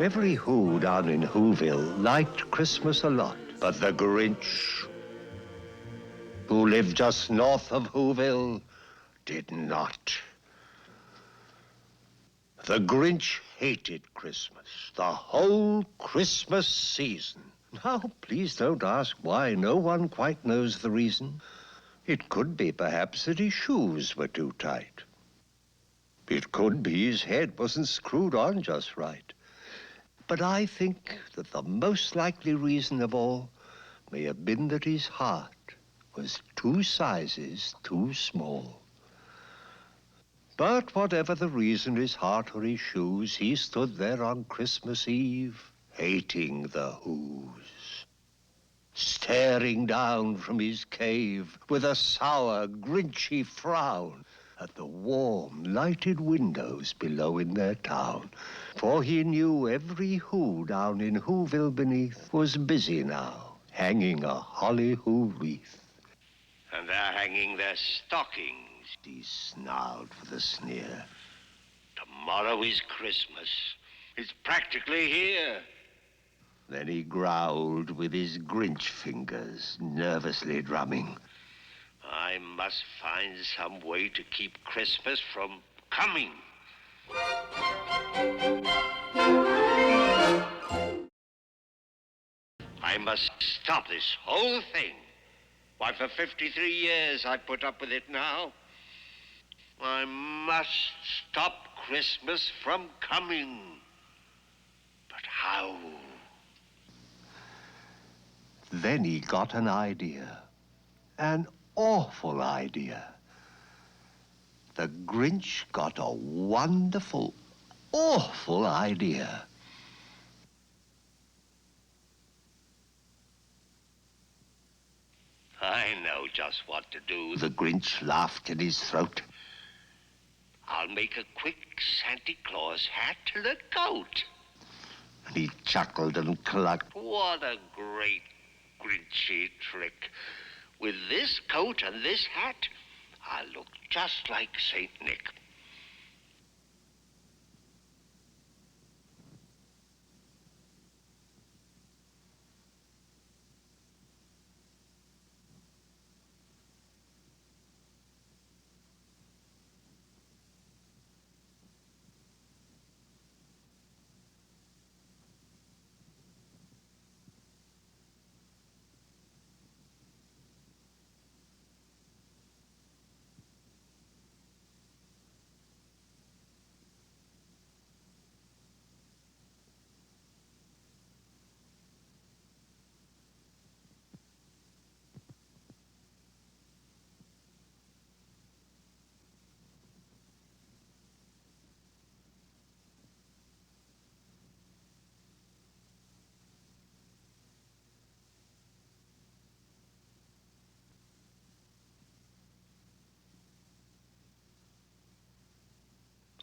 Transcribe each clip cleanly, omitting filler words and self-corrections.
Every Who down in Whoville liked Christmas a lot, but the Grinch, who lived just north of Whoville, did not. The Grinch hated Christmas, the whole Christmas season. Now, please don't ask why. No one quite knows the reason. It could be, perhaps, that his shoes were too tight. It could be his head wasn't screwed on just right. But I think that the most likely reason of all may have been that his heart was 2 sizes too small. But whatever the reason, his heart or his shoes, he stood there on Christmas Eve, hating the Whos, staring down from his cave with a sour, grinchy frown at the warm, lighted windows below in their town. For he knew every Who down in Whoville beneath was busy now, hanging a holly Who wreath. And they're hanging their stockings. He snarled with a sneer. Tomorrow is Christmas. It's practically here. Then he growled with his Grinch fingers, nervously drumming. I must find some way to keep Christmas from coming. I must stop this whole thing. Why, for 53 years I've put up with it now. I must stop Christmas from coming. But how? Then he got an idea. An awful idea. The Grinch got a wonderful, awful idea. I know just what to do. The Grinch laughed in his throat. I'll make a quick Santa Claus hat and a coat. And he chuckled and clucked. What a great Grinchy trick. With this coat and this hat, I'll look just like Saint Nick.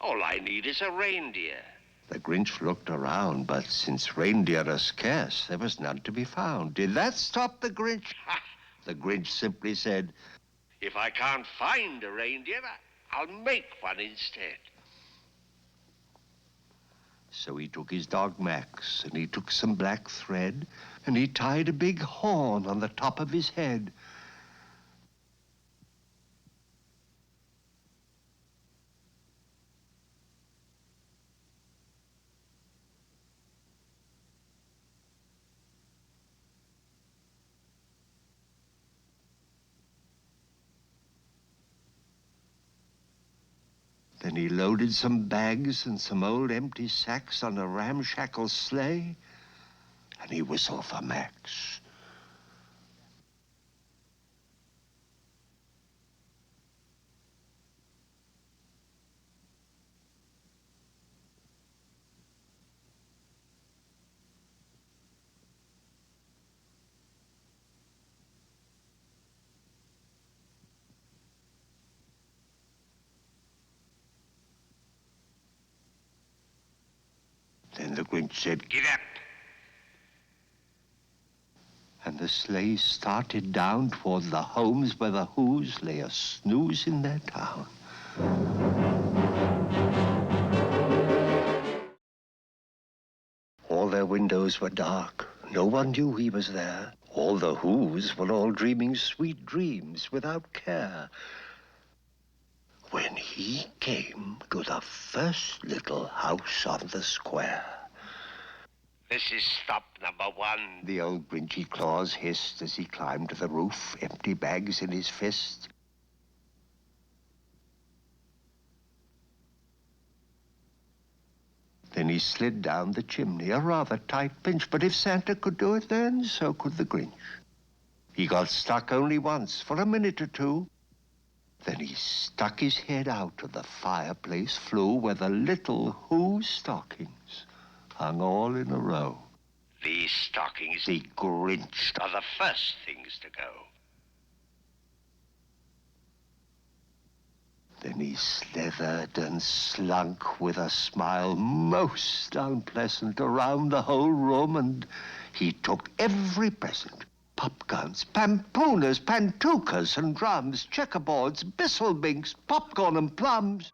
All I need is a reindeer. The Grinch looked around, but since reindeer are scarce, there was none to be found. Did that stop the Grinch? Ha! The Grinch simply said, If I can't find a reindeer, I'll make one instead. So he took his dog Max, and he took some black thread, and he tied a big horn on the top of his head. Then he loaded some bags and some old empty sacks on a ramshackle sleigh, and he whistled for Max. Then the Grinch said, Get up. and the sleigh started down toward the homes where the Whos lay a snooze in their town. windows were dark. No one knew he was there. All the Whos were all dreaming sweet dreams without care. When he came to the first little house on the square. This is stop number 1. The old Grinchy Claus hissed as he climbed to the roof, empty bags in his fist. Then he slid down the chimney, a rather tight pinch, but if Santa could do it then, so could the Grinch. He got stuck only once, for a minute or two. Then he stuck his head out of the fireplace flue where the little Who stockings hung all in a row. These stockings, The Grinch are the first things to go. Then he slithered and slunk with a smile most unpleasant around the whole room, and he took every present. Popguns, pampooners, pantookas and drums, checkerboards, bistlebinks, popcorn and plums.